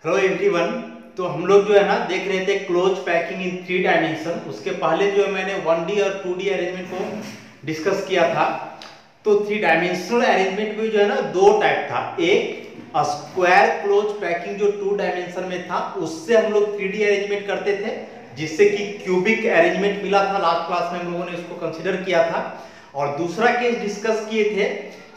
Hello everyone. तो हम लोग जो है ना देख रहे थे क्लोज पैकिंग इन 3 डायमेंशन। उसके पहले जो है मैंने 1D और 2D अरेंजमेंट को डिस्कस किया था। तो 3 डायमेंशनल अरेंजमेंट में जो है ना दो टाइप था। एक स्क्वायर क्लोज पैकिंग जो 2 डायमेंशन में था, उससे हम लोग 3D अरेंजमेंट करते थे, जिससे कि क्यूबिक अरेंजमेंट मिला था। लास्ट क्लास में हम लोगों ने इसको कंसिडर किया था। और दूसरा केस डिस्कस किए थे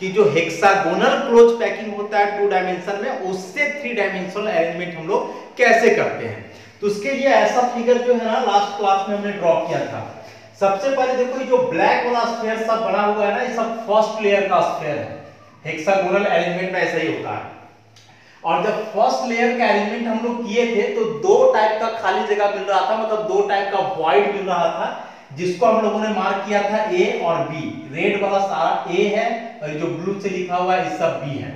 कि जो हेक्सागोनल क्लोज पैकिंग होता है 2 डायमेंशन में, उससे 3 डायमेंशनल अरेंजमेंट हम लोग कैसे करते हैं। तो उसके लिए ऐसा फिगर जो है ना लास्ट क्लास में हमने ड्रॉ किया था। सबसे पहले देखो, ये जो ब्लैक वाला स्फीयर सब बना हुआ है ना, ये सब फर्स्ट लेयर का स्फीयर है। हेक्सागोनल अरेंजमेंट में ऐसा ही होता है। और जब फर्स्ट लेयर का अरेंजमेंट हम लोग किए थे तो दो टाइप का खाली जगह मिल रहा था, मतलब दो टाइप का वॉइड मिल रहा था, जिसको हम लोगों ने मार्क किया था ए और बी। रेड वाला सारा ए है और जो ब्लू से लिखा हुआ है ये सब बी है।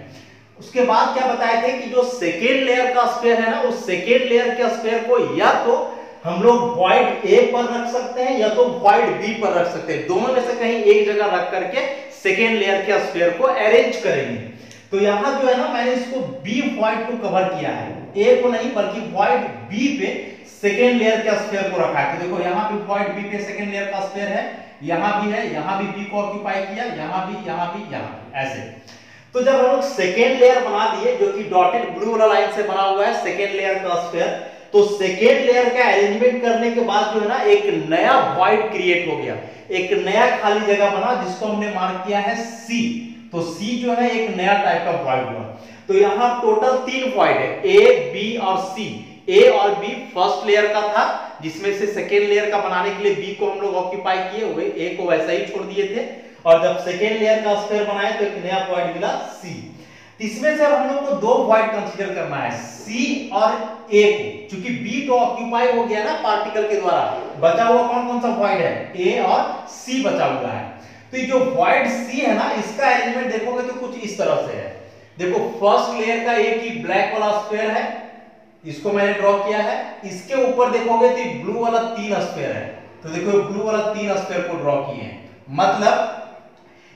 उसके बाद क्या बताए थे कि जो सेकेंड लेयर का स्फीयर है ना, उस सेकेंड लेयर के स्फीयर को या तो हम लोग वॉइड ए पर रख सकते हैं या तो वॉइड बी पर रख सकते हैं। दोनों में से कहीं एक जगह रख करके सेकेंड लेयर के स्फीयर को अरेंज करेंगे। तो यहां जो है ना मैंने इसको बी वॉइड को कवर किया है, ए को नहीं बल्कि वॉइड बी पे सेकेंड लेयर के स्फीयर को रखा है। तो देखो यहाँ भी वॉइड बी पे सेकेंड लेयर का स्फीयर है, यहाँ भी है, यहाँ भी बी को ऑक्यूपाई किया, यहाँ भी, यहाँ भी, यहाँ भी, ऐसे। तो जब हम लोग सेकेंड लेयर बना दिए, जो कि डॉटेड ब्लू वाला लाइन से बना हुआ है सेकेंड लेयर का स्फीयर, तो सेकेंड लेयर का अरेंजमेंट करने के बाद जो है ना एक नया वॉइड क्रिएट हो गया, एक नया खाली जगह बना जिसको हमने मार्क किया है सी। तो सी जो है एक नया टाइप का वॉइड हुआ। तो यहाँ टोटल 3 वॉइड है, ए, बी और सी। ए और बी फर्स्ट लेयर का था, जिसमें से सेकेंड लेयर का बनाने के लिए बी को हम लोग ऑक्यूपाई किए हुए, ए को वैसा ही छोड़ दिए थे। और जब सेकेंड लेयर का स्फीयर बनाए तो एक नया वॉइड मिला सी। इसमें से अब हम लोग को दो वॉइड कंसीडर करना है, सी और ए को। क्योंकि बी तो ऑक्यूपाई हो गया ना पार्टिकल के द्वारा, बचा हुआ कौन कौन सा वॉइड है, ए और सी बचा हुआ है। तो ये जो वॉइड सी है ना, इसका अरेंजमेंट देखोगे तो कुछ इस तरह से है। देखो फर्स्ट लेयर का एक ही ब्लैक वाला स्फीयर है, इसको मैंने ड्रॉ किया है। इसके ऊपर देखोगे तो ब्लू वाला 3 स्फीयर है। तो देखो ब्लू वाला 3 स्फीयर को ड्रॉ किए हैं, मतलब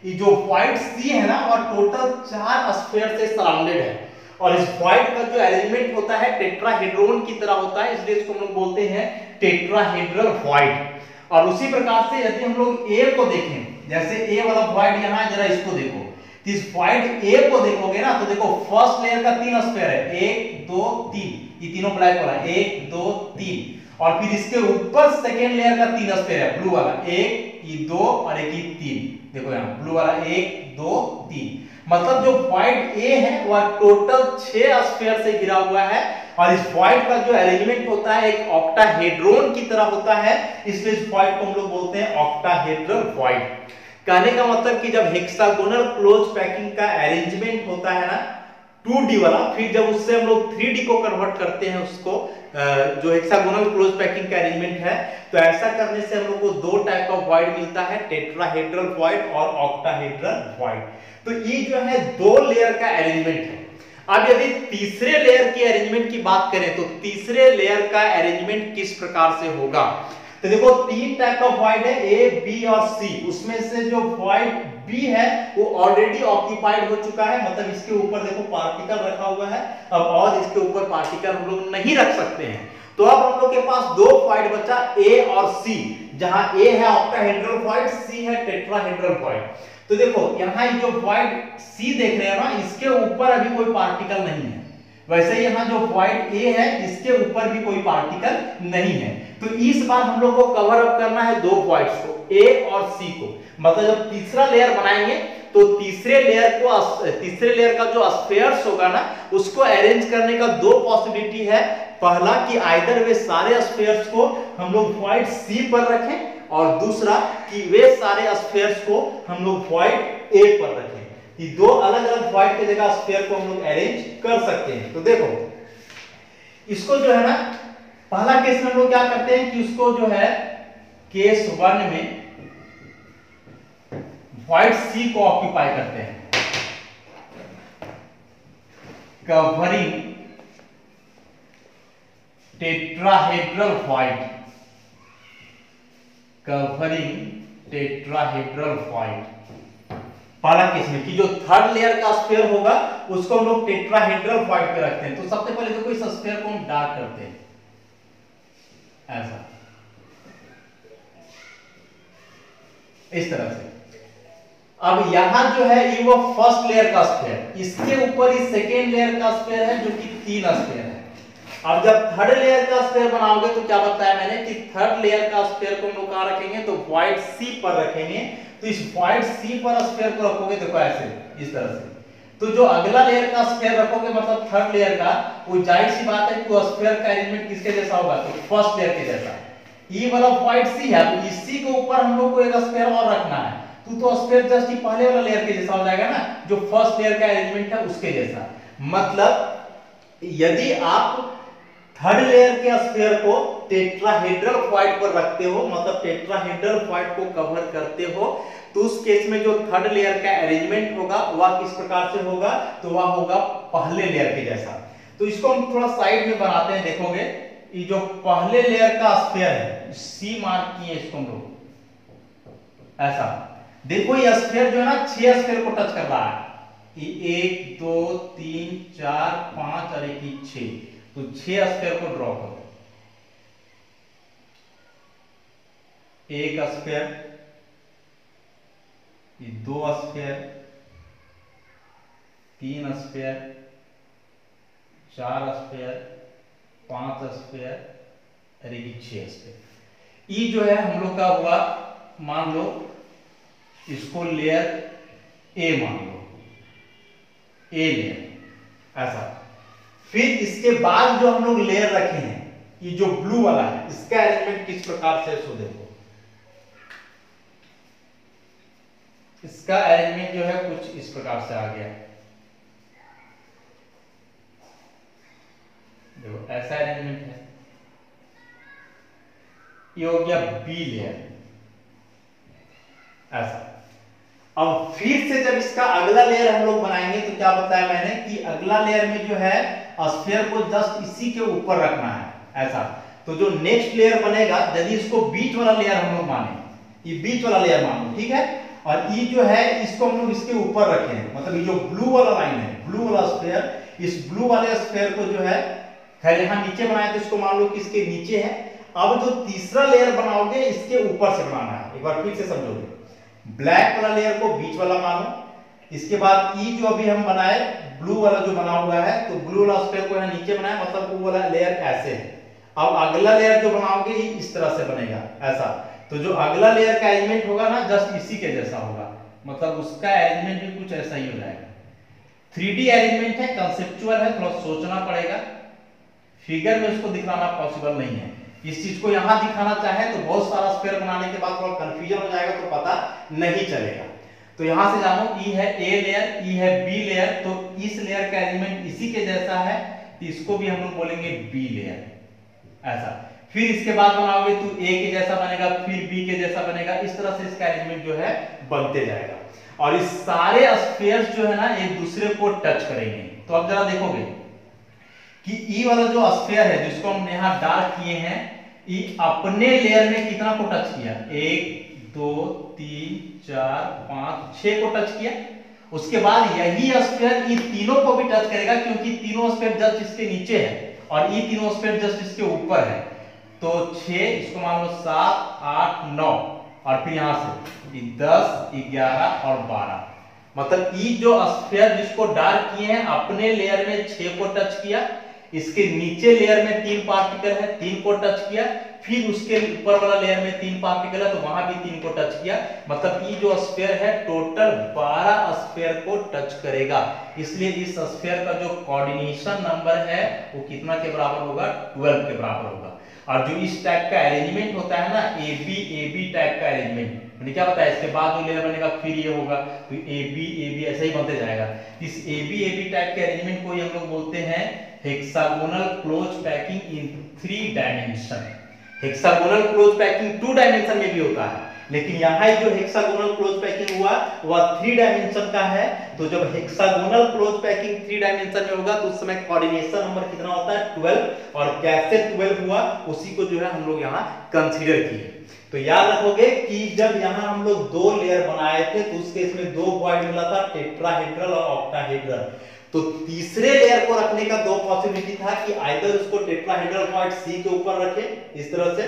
ये जो व्हाइट सी है ना, और टोटल 4 स्फीयर से सराउंडेड है। और इस व्हाइट का जो अरेंजमेंट होता है टेट्राहेड्रॉन की तरह होता है, इसलिए इसको हम लोग बोलते हैं टेट्राहेड्रल व्हाइट। और उसी प्रकार से यदि हम लोग ए को देखें, जैसे ए वाला व्हाइट यहाँ है, जरा इसको देखो। इस व्हाइट ए को देखोगे ना तो देखो फर्स्ट लेयर का 3 स्फीयर है, 1 2 3, ये तीनों ब्लैक वाला, 1 2 3। और फिर इसके ऊपर सेकेंड लेयर का 3 स्फीयर है, ब्लू वाला, 1 ये 2 और एक 3। देखो यहाँ ब्लू वाला 1 2 3, मतलब जो व्हाइट ए है वह टोटल 6 स्फीयर से घिरा हुआ है। और इस व्हाइट का जो अरेंजमेंट होता है एक ऑक्टाहेड्रॉन की तरह होता है, इसलिए इस व्हाइट को हम लोग बोलते हैं ऑक्टाहेड्रल व्हाइट। कहने का मतलब कि जब हेक्सागोनल क्लोज पैकिंग का अरेंजमेंट होता है ना 2D वाला, फिर जब उससे हम लोग 3D को कन्वर्ट करते हैं, उसको जो हेक्सागोनल क्लोज पैकिंग का अरेंजमेंट है, तो ऐसा करने से हम लोग को दो टाइप का वॉइड मिलता है, टेट्राहेड्रल वॉइड और ऑक्टाहेड्रल वॉइड। तो ये जो है 2 लेयर का अरेंजमेंट है। अब यदि तीसरे लेयर की अरेंजमेंट की बात करें तो तीसरे लेयर का अरेंजमेंट किस प्रकार से होगा। तो देखो 3 टाइप का वॉइड है, ए बी और सी। उसमें से जो वॉइड बी है वो ऑलरेडी ऑक्यूपाइड हो चुका है, मतलब इसके ऊपर देखो पार्टिकल रखा हुआ है। अब और इसके ऊपर पार्टिकल हम लोग नहीं रख सकते हैं। तो अब हम लोग के पास दो वॉइड बचा, ए और सी, जहां ए है ऑक्टाहेड्रल वॉइड, सी है टेट्राहेड्रल वॉइड। तो देखो यहाँ जो वॉइड सी देख रहे हैं ना, इसके ऊपर अभी कोई पार्टिकल नहीं है। वैसे यहाँ जो वॉइड ए है इसके ऊपर भी कोई पार्टिकल नहीं है। तो इस बार हम लोग को कवर अप करना है दो वॉइड्स को, ए और सी को। मतलब जब तीसरा लेयर बनाएंगे तो तीसरे लेयर का जो स्फीयर्स होगा ना, उसको अरेंज करने का दो पॉसिबिलिटी है। पहला कि आइदर वे सारे स्फीयर्स को हम लोग वॉइड सी पर रखें, और दूसरा कि वे सारे स्फीयर्स को हम लोग वॉइड ए पर रखें। ये दो अलग अलग वॉइड की जगह स्फीयर को हम लोग अरेंज कर सकते हैं। तो देखो इसको जो है ना, पहला केस में हम लोग क्या करते हैं कि उसको जो है केस 1 में वॉइड सी को ऑक्यूपाई करते हैं, covering tetrahedral void, covering tetrahedral void. पहला केस में कि जो थर्ड लेयर का स्फीयर होगा उसको हम लोग टेट्राहेड्रल फॉर्म पे रखते हैं। तो सबसे पहले देखो इस स्फीयर को हम डार्क करते हैं ऐसा, इस तरह से। अब यहां जो है ये वो फर्स्ट लेयर का स्फीयर, इसके ऊपर ही सेकेंड लेयर का स्फीयर है जो कि 3 स्फीयर है। अब जब थर्ड लेयर का स्फीयर बनाओगे तो क्या बताया मैंने कि थर्ड लेयर का स्फीयर को हम लोग कहां रखेंगे, तो वॉइड सी पर रखेंगे। तो इस वॉइड सी पर स्फीयर को रखोगे देखो ऐसे, इस तरह से। तो जो अगला लेयर का स्फीयर रखोगे मतलब थर्ड लेयर का, वो जाहिर सी बात है कि वो स्फीयर का अरेंजमेंट किसके जैसा होगा, तो फर्स्ट लेयर के जैसा। ये वाला वॉइड सी है, तो इसी के ऊपर हम लोग को एक स्फीयर और रखना है। तो स्फीयर जस्ट ही पहले वाला लेयर के जैसा हो जाएगा ना, जो फर्स्ट लेयर का अरेंजमेंट है उसके जैसा। मतलब यदि आप थर्ड लेयर के स्फीयर को टेट्राहेड्रल फॉइड पर रखते हो, मतलब टेट्राहेड्रल फॉइड को कवर करते हो, तो उस केस में जो थर्ड लेयर का अरेंजमेंट होगा वह किस प्रकार से होगा, तो वह होगा पहले लेयर के जैसा। तो इसको हम थोड़ा साइड में बनाते हैं, देखोगे ये जो पहले लेयर का स्फीयर है, सी मार्क किए इसको हम लोग ऐसा। देखो ये स्फीयर जो है ना 6 स्फीयर को टच कर रहा है, 1 2 3 4 5 और 6, तो 6 स्फीयर को ड्रॉ करो। एक sphere, 2 sphere, 3 sphere, 4 sphere, 5 sphere और 6 स्फीयर। ये जो है हम लोग का हुआ, मान लो इसको लेयर ए मान लो, ए लेयर ऐसा। फिर इसके बाद जो हम लोग लेयर रखे हैं, ये जो ब्लू वाला है, इसका अरेंजमेंट किस प्रकार से, सो देखो इसका अरेंजमेंट जो है कुछ इस प्रकार से आ गया। देखो ऐसा अरेंजमेंट है, ये हो गया बी लेयर ऐसा। अब फिर से जब इसका अगला लेयर हम लोग बनाएंगे तो क्या बताया मैंने कि अगला लेयर में जो है स्फीयर को जस्ट इसी के ऊपर रखना है ऐसा। तो जो नेक्स्ट लेयर बनेगा, यदि इसको बीच वाला लेयर हम लोग माने, ये बीच वाला लेयर मान लो, ठीक है। और ये जो है इसको हम लोग इसके ऊपर रखे हैं, मतलब ये जो ब्लू वाला लाइन है, ब्लू वाला स्फीयर, इस ब्लू वाले स्फीयर को जो है खैर यहां नीचे बनाया तो इसको मान लो कि इसके नीचे है। अब जो तीसरा लेयर बनाओगे इसके ऊपर से बनाना है, एक बार फिर से समझोगे। ब्लैक वाला लेयर को बीच वाला मानो, इसके बाद ई जो अभी हम बनाए ब्लू वाला जो बना हुआ है, तो ब्लू वाला स्फीयर को यहां नीचे बनाया, मतलब वो वाला लेयर ऐसे है। अब अगला लेयर जो बनाओगे ये इस तरह से बनेगा ऐसा। तो जो अगला लेयर का अरेंजमेंट होगा ना जस्ट इसी के जैसा होगा, मतलब उसका अरेंजमेंट भी कुछ ऐसा ही हो जाएगा। 3D अरेंजमेंट है, कंसेप्चुअल है, थोड़ा सोचना पड़ेगा, फिगर में उसको दिखाना पॉसिबल नहीं है। इस चीज को यहां दिखाना चाहे तो बहुत सारा स्फीयर बनाने के बाद थोड़ा कंफ्यूजन हो जाएगा, तो पता नहीं चलेगा। तो यहां से जानो ई है ए लेयर, ई है बी लेयर, तो इस लेयर का अरेंजमेंट इसी के जैसा है, तो इसको भी हम लोग बोलेंगे बी लेयर ऐसा। फिर इसके बाद बनाओगे तो ए के जैसा बनेगा, फिर बी के जैसा बनेगा, इस तरह से इसका अरेंजमेंट जो है बनते जाएगा। और इस सारे स्फीयर्स जो है ना एक दूसरे को टच करेंगे। तो अब जरा देखोगे कि ई वाला जो स्फीयर है जिसको हम यहां डार्क किए हैं, ई अपने लेयर में कितना को टच किया, 1 2 3 4 5 6 को टच किया। उसके बाद यही स्फीयर ई तीनों को भी टच करेगा, क्योंकि तीनों स्फीयर जस्ट इसके नीचे है और ई तीनों स्फीयर जस्ट इसके ऊपर है। तो 6, इसको मान लो 7 8 9, और फिर यहां से 10 11 और 12, मतलब ई जो स्फीयर जिसको डार्क किए हैं अपने लेयर में 6 को टच किया, इसके नीचे लेयर में 3 पार्टिकल है 3 को टच किया, फिर उसके ऊपर वाला लेयर में 3 पार्टिकल है तो वहां भी 3 को टच किया। मतलब ये जो स्फीयर है टोटल 12 स्फीयर को टच करेगा। इसलिए इस स्फीयर का जो कोऑर्डिनेशन नंबर है वो कितना के बराबर होगा, 12 के बराबर होगा। और जो इस टाइप का अरेंजमेंट होता है ना ए बी टाइप का अरेंजमेंट, मैंने क्या बताया, इसके बाद जो लेयर बनेगा फिर ये होगा, तो ए बी ऐसा ही बनते जाएगा। इस ए बी टाइप के अरेंजमेंट को हम लोग बोलते हैं hexagonal close packing in 3 dimension. Hexagonal close packing 2 dimension में भी होता है, लेकिन यहाँ जो हेक्सागोनल क्लोज पैकिंग हुआ वह 3 डायमेंशन का है। तो जब हेक्सागोनल क्लोज पैकिंग 3 डायमेंशन में होगा तो उस समय कोऑर्डिनेशन नंबर कितना होता है, 12। और कैसे 12 हुआ उसी को जो है हम लोग यहाँ कंसीडर किए। तो याद रखोगे कि जब यहाँ हम लोग दो लेयर बनाए थे तो उस केस में दो वॉइड मिला था, टेट्राहेड्रल और ऑक्टाहेड्रल। तो तीसरे लेयर को रखने का दो पॉसिबिलिटी था कि आइदर उसको टेट्राहेड्रल वॉइड सी के ऊपर रखें इस तरह से,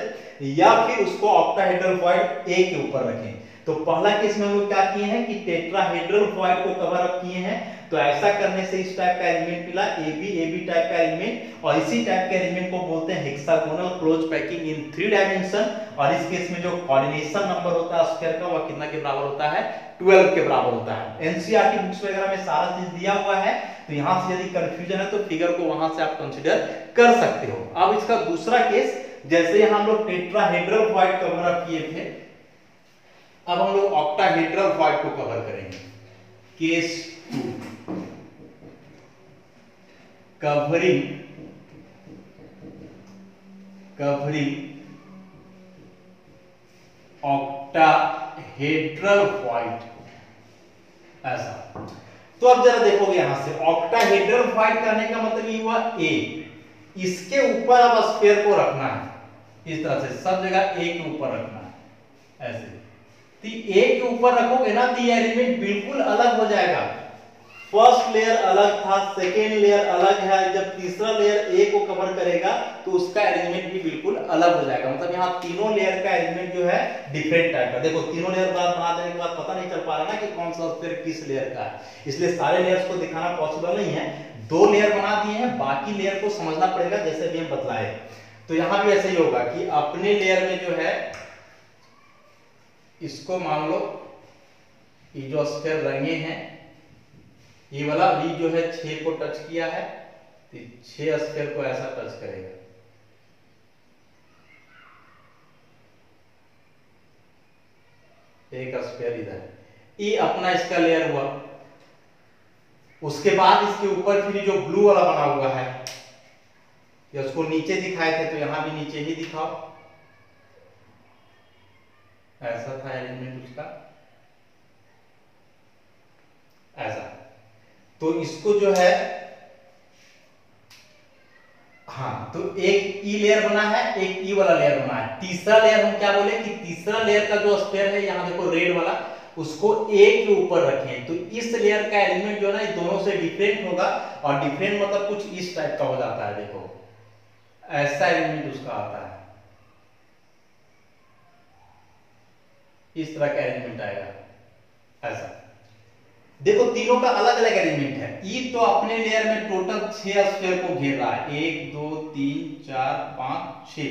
या फिर उसको ऑक्टाहेड्रल वॉइड ए के ऊपर रखें। तो पहला केस में हम लोग क्या किए हैं कि टेट्राहेड्रल वॉइड को कवर अप किए हैं। तो ऐसा करने से इस टाइप का एलिमेंट मिला, AB टाइप का एलिमेंट, और इसी टाइप के एलिमेंट को बोलते हैं hexagonal close packing in 3 dimension. और इस केस में जो कोऑर्डिनेशन नंबर होता है स्फीयर का वह कितना के बराबर होता है, 12 के बराबर होता है। एनसीईआरटी बुक्स वगैरह में सारा चीज दिया हुआ है, तो यहां से यदि कंफ्यूजन है तो फिगर को वहां से आप कंसीडर कर सकते हो। अब इसका दूसरा केस, जैसे यहां हम लोग टेट्राहेड्रल वॉइड कवर अप किए थे, अब हम लोग ऑक्टाहेड्रल वॉइड को कवर करेंगे। केस 2, कवरिंग ऑक्टाहेड्रल वॉइड, ऐसा। तो अब जरा देखोगे यहां से ऑक्टाहेड्रल वॉइड करने का मतलब ये हुआ ए, इसके ऊपर अब स्फीयर को रखना है इस तरह से, सब जगह ए के ऊपर रखना है ऐसे। तो ए के ऊपर रखोगे ना तो ये एलिमेंट बिल्कुल अलग हो जाएगा। फर्स्ट लेयर अलग था, सेकेंड लेयर अलग है, जब तीसरा लेयर ए को कवर करेगा तो उसका एलिमेंट भी बिल्कुल अलग हो जाएगा। मतलब यहाँ तीनों लेयर का एलिमेंट जो है डिफरेंट टाइप का। देखो तीनों लेयर बना देने के बाद पता नहीं चल पा रहा ना कि कौन सा स्फीयर किस लेयर का है, इसलिए सारे लेयर्स को दिखाना पॉसिबल नहीं है। दो लेयर बना दिए हैं, बाकी लेयर को समझना पड़ेगा जैसे भी हम बतलाए। तो यहाँ भी ऐसे ही होगा कि अपने लेयर में जो है इसको मान लो ये जो स्फीयर रंगे हैं, ये वाला भी जो है 6 को टच किया है, तो 6 स्फीयर को ऐसा टच करेगा। एक स्फीयर इधर, ये अपना इसका लेयर हुआ। उसके बाद इसके ऊपर फिर जो ब्लू वाला बना हुआ है, या उसको नीचे दिखाए थे तो यहां भी नीचे ही दिखाओ, ऐसा था एलिमेंट उसका, ऐसा। तो इसको जो है, हाँ, तो एक ई लेयर बना है, एक ई वाला लेयर बना है। तीसरा लेयर हम क्या बोले कि तीसरा लेयर का जो स्फीयर है, यहां देखो रेड वाला, उसको ए के ऊपर रखें। तो इस लेयर का एलिमेंट जो है ना ये दोनों से डिफरेंट होगा, और डिफरेंट मतलब कुछ इस टाइप का हो जाता है। देखो ऐसा एलिमेंट उसका आता है, इस तरह का एलिमेंट आएगा ऐसा। देखो तीनों का अलग अलग एलिमेंट है। ई तो अपने लेयर में टोटल 6 स्फीयर को घेर रहा है, 1 2 3 4 5 6।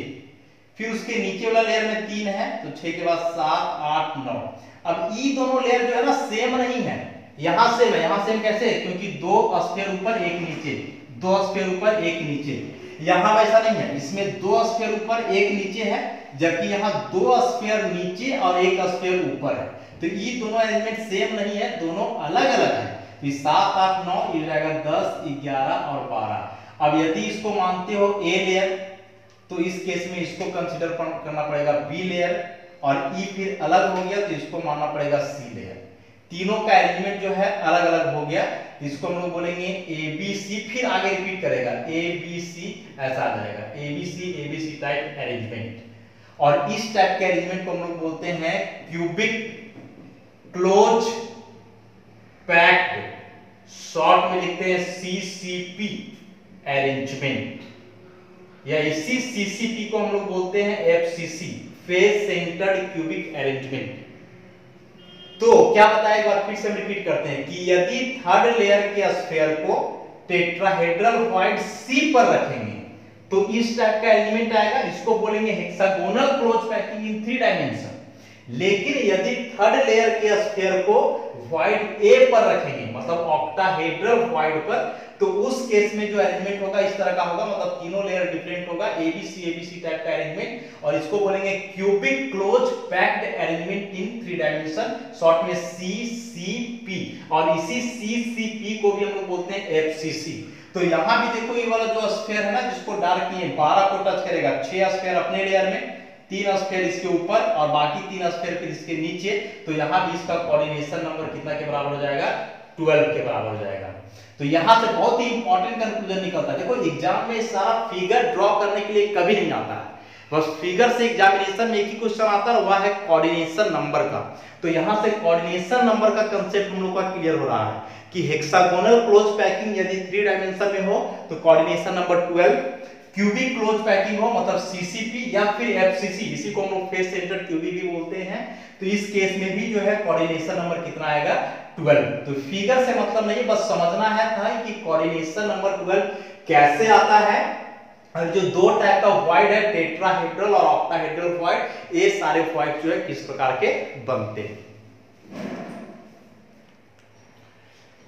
फिर उसके नीचे वाला लेयर में 3 है, तो 6 के बाद 7 8 9। अब ई दोनों लेयर जो है ना सेम नहीं है, यहां सेम है। यहां सेम कैसे? क्योंकि 2 स्फीयर ऊपर एक नीचे, 2 स्फीयर ऊपर एक नीचे। यहां वैसा नहीं है, इसमें 2 स्फीयर ऊपर एक नीचे है, जबकि यहां 2 स्फीयर नीचे और एक स्फीयर ऊपर है। तो ये दोनों एलिमेंट सेम नहीं है, दोनों अलग अलग है। तो 7 8 9 ये जाएगा 10 11 और 12। अब यदि इसको मानते हो ए लेयर, तो इस केस में इसको कंसीडर करना पड़ेगा बी लेयर, और ई फिर अलग हो गया तो इसको मानना पड़ेगा सी लेयर। तीनों का एलिमेंट जो है अलग अलग हो गया, इसको हम लोग बोलेंगे ए बी सी। फिर आगे रिपीट करेगा ए बी सी, ऐसा आ जाएगा A B C type arrangement. और इस टाइप के अरेंजमेंट को हम लोग बोलते हैं क्यूबिक क्लोज पैक्ड, शॉर्ट में लिखते हैं सीसीपी अरेंजमेंट, या इसी सीसीपी को हम लोग बोलते हैं FCC, face centred cubic arrangement. तो क्या बताया, एक बार फिर से रिपीट करते हैं कि यदि थर्ड लेयर के स्फीयर को टेट्राहेड्रल वॉइड सी पर रखेंगे तो इस टाइप का एलिमेंट आएगा, इसको बोलेंगे hexagonal close packing in 3 dimension. लेकिन यदि थर्ड लेयर के स्फीयर को वॉइड ए पर रखेंगे, मतलब ऑक्टाहेड्रल वॉइड पर, तो उस केस में जो अरेंजमेंट होगा इस तरह का होगा, मतलब तीनों लेयर डिफरेंट होगा, एबीसी टाइप का अरेंजमेंट, और इसको बोलेंगे क्यूबिक क्लोज पैक्ड अरेंजमेंट इन 3 डायमेंशन, शॉर्ट में सीसीपी। और इसी सीसीपी को भी हम लोग बोलते हैं एफसीसी। तो यहां भी देखो ये वाला जो स्फीयर है ना, जिसको डार्क किए 12 को टच करेगा, 6 स्फीयर अपने लेयर में, 3 स्फीयर इसके ऊपर और बाकी 3 स्फीयर फिर इसके नीचे। तो यहां भी इसका कोऑर्डिनेशन नंबर कितना के बराबर हो जाएगा? 12 के बराबर हो जाएगा। तो यहां से बहुत ही इंपॉर्टेंट कंक्लूजन निकलता है। देखो एग्जाम में सारा फिगर ड्रॉ करने के लिए कभी नहीं आता है, बस फिगर से एग्जामिनेशन में एक ही क्वेश्चन आता है, वह है कोऑर्डिनेशन नंबर का। तो यहाँ से कोऑर्डिनेशन नंबर का कंसेप्ट हम लोग का क्लियर हो रहा है कि हेक्सागोनल क्लोज पैकिंग यदि 3 डायमेंशन में हो तो coordination number 12, cubic close packing हो मतलब सीसीपी या फिर एफसीसी, इसी को हम लोग फेस सेंटर क्यूबिक भी बोलते हैं, तो इस केस में भी जो है कोऑर्डिनेशन नंबर कितना आएगा 12। तो फिगर से मतलब नहीं, बस समझना है था कि कोऑर्डिनेशन नंबर 12 कैसे आता है। और जो दो टाइप का वॉइड है, टेट्राहेड्रल और ऑक्टाहेड्रल वॉइड, ये सारे वॉइड जो है किस प्रकार के बनते हैं।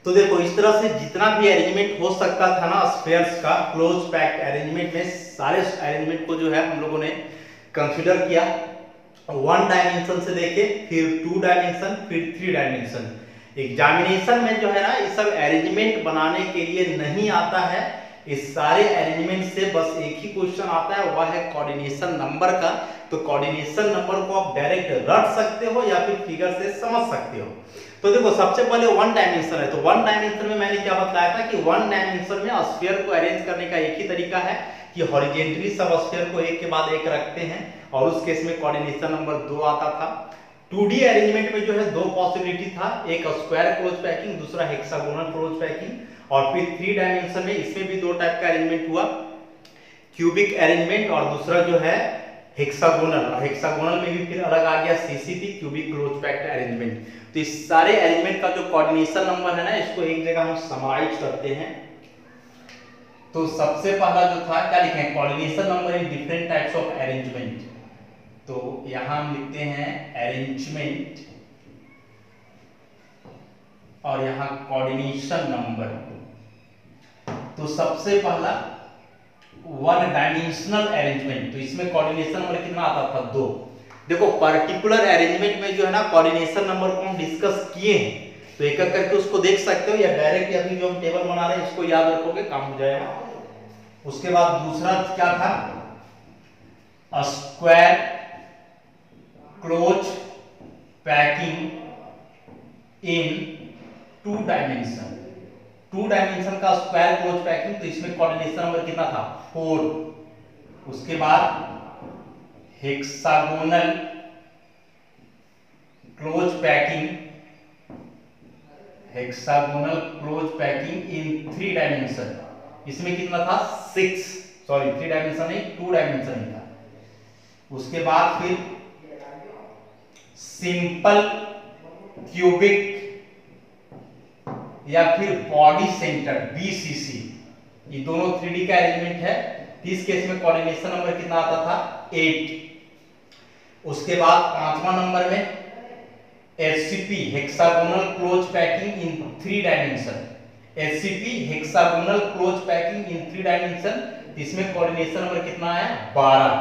तो देखो इस तरह से जितना भी अरेंजमेंट हो सकता था ना स्फेयर्स का क्लोज पैक्ड अरेंजमेंट में, सारे अरेंजमेंट को जो है हम लोगों ने कंसीडर किया। 1 डायमेंशन से देखे, फिर 2 डायमेंशन, फिर 3 डायमेंशन। एग्जामिनेशन में जो है ना ये सब अरेंजमेंट बनाने के लिए नहीं आता है, इस सारे अरेंजमेंट से बस एक ही क्वेश्चन आता है, वह है कोऑर्डिनेशन नंबर का। तो कोऑर्डिनेशन नंबर को आप डायरेक्ट रट सकते हो या फिर फिगर से समझ सकते हो। तो देखो सबसे पहले 1 डायमेंशन है, तो 1 डायमेंशन में मैंने क्या बताया था कि 1 डायमेंशन में स्फीयर को अरेंज करने का एक ही तरीका है कि हॉरिजॉन्टली सब स्फीयर को एक के बाद एक रखते हैं, और उस केस में कोऑर्डिनेशन नंबर 2 आता था। 2D अरेंजमेंट में जो है 2 पॉसिबिलिटी था, एक स्क्वायर क्लोज पैकिंग, दूसरा हेक्सागोनल क्लोज पैकिंग। और फिर 3 डायमेंशन में इसमें भी 2 टाइप का अरेंजमेंट हुआ, क्यूबिक अरेंजमेंट और दूसरा जो है हेक्सागोनल। हेक्सागोनल में भी फिर अलग आ गया CCP, cubic close packed arrangement. तो इस सारे अरेंजमेंट का जो कोऑर्डिनेशन नंबर है ना, इसको एक जगह हम समराइज करते हैं। तो सबसे पहला जो था क्या लिखे हैं, coordination number in different types of arrangement. तो यहां हम लिखते हैं अरेंजमेंट और यहां कोऑर्डिनेशन नंबर। तो सबसे पहला 1 डायमेंशनल अरेंजमेंट, तो इसमें कोऑर्डिनेशन नंबर कितना आता था 2। देखो पर्टिकुलर अरेंजमेंट में जो है ना कोऑर्डिनेशन नंबर को हम डिस्कस किए हैं, तो एक एक करके उसको देख सकते हो या डायरेक्ट अभी जो हम टेबल बना रहे हैं इसको याद रखोगे काम हो जाएगा। उसके बाद दूसरा क्या था, square close packing in 2 dimension. 2 dimension का स्क्वायर क्लोज पैकिंग, तो इसमें कोऑर्डिनेशन नंबर कितना था 4। उसके बाद hexagonal close packing, hexagonal close packing in 3 dimension, इसमें कितना था 6, सॉरी 3 डायमेंशन नहीं 2 डायमेंशन ही था। उसके बाद फिर सिंपल क्यूबिक या फिर बॉडी सेंटर बीसीसी, ये दोनों 3D का अरेंजमेंट है। इस केस में कोऑर्डिनेशन नंबर कितना आता था 8। उसके बाद 5वां नंबर में HCP, hexagonal close packing in 3 dimension. HCP hexagonal close packing in 3 dimension, इसमें कोऑर्डिनेशन नंबर कितना आया 12।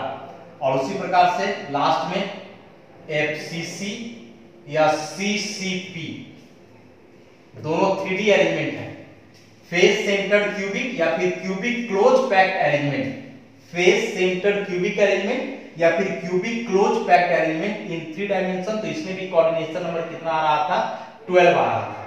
और उसी प्रकार से लास्ट में एफसीसी या सीसीपी, दोनों 3D अरेंजमेंट है। फेस सेंटर्ड क्यूबिक या फिर cubic close packed arrangement, face centred cubic arrangement या फिर क्यूबिक क्लोज पैक्ड अरेंजमेंट इन 3 डायमेंशन। तो इसमें भी कोऑर्डिनेशन नंबर कितना आ रहा था 12 आ रहा था।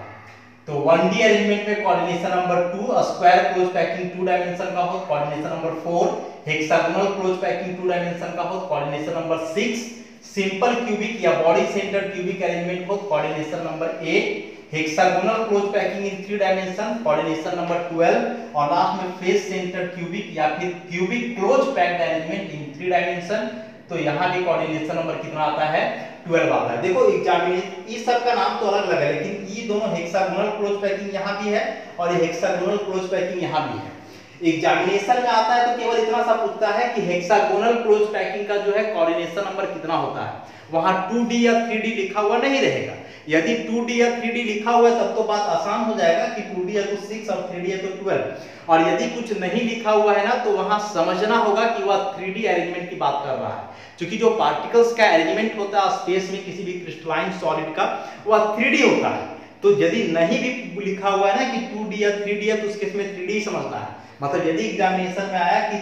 तो 1D अरेंजमेंट में coordination number 2, square close packing 2 dimension का हो coordination number 4, hexagonal close packing 2 dimension का हो कोऑर्डिनेशन नंबर 6, सिंपल क्यूबिक या बॉडी सेंटर्ड क्यूबिक अरेंजमेंट हो coordination number 8, hexagonal close packing in 3 dimension coordination number 12, और last में face centred cubic या फिर क्यूबिक क्लोज पैक्ड अरेंजमेंट इन 3 dimension. तो यहां भी कोऑर्डिनेशन नंबर कितना आता है 12 आता है। देखो एग्जामिनेशन इस सब का नाम तो अलग अलग है, लेकिन ये दोनों हेक्सागोनल क्लोज पैकिंग यहां भी है और ये हेक्सागोनल क्लोज पैकिंग यहां भी है। एग्जामिनेशन में आता है तो केवल इतना सा पूछता है कि हेक्सागोनल क्लोज पैकिंग का जो है कोऑर्डिनेशन नंबर कितना होता है, वहां 2D या 3D लिखा हुआ नहीं रहेगा। यदि 2D या 3D लिखा हुआ है तब तो बात आसान हो जाएगा कि 2D है तो 6 और 3D है तो 12। और यदि कुछ नहीं लिखा हुआ है ना तो वहां समझना होगा कि वह 3D अरेंजमेंट की बात कर रहा है, क्योंकि जो पार्टिकल्स का अरेंजमेंट होता है स्पेस में किसी भी क्रिस्टलाइन सॉलिड का, वह 3D होता है। तो यदि नहीं भी लिखा हुआ है ना कि 2D या 3D है तो उसके इसमें 3D ही समझना है। मतलब यदि एग्जामिनेशन में आया कि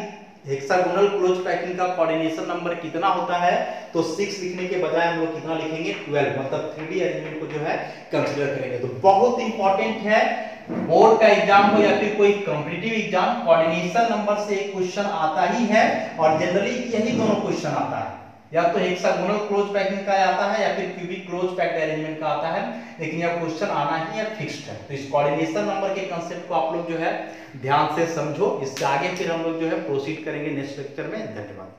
हेक्सागोनल क्लोज पैकिंग का कोऑर्डिनेशन नंबर कितना होता है, तो 6 लिखने के बजाय हम लोग कितना लिखेंगे 12, मतलब 3D अरेंजमेंट को जो है कंसीडर करेंगे। तो बहुत इंपॉर्टेंट है बोर्ड का एग्जाम हो या फिर कोई कॉम्पिटिटिव एग्जाम, कोऑर्डिनेशन नंबर से एक क्वेश्चन आता ही है और जनरली यही दोनों क्वेश्चन आता है, या तो हेक्सागोनल क्लोज पैकिंग का आता है या फिर क्यूबिक क्लोज पैक्ड अरेंजमेंट का आता है, लेकिन यह क्वेश्चन आना ही है, फिक्स्ड है। तो इस कोऑर्डिनेशन नंबर के कांसेप्ट को आप लोग जो है ध्यान से समझो। इससे आगे फिर हम लोग जो है प्रोसीड करेंगे नेक्स्ट लेक्चर में। धन्यवाद।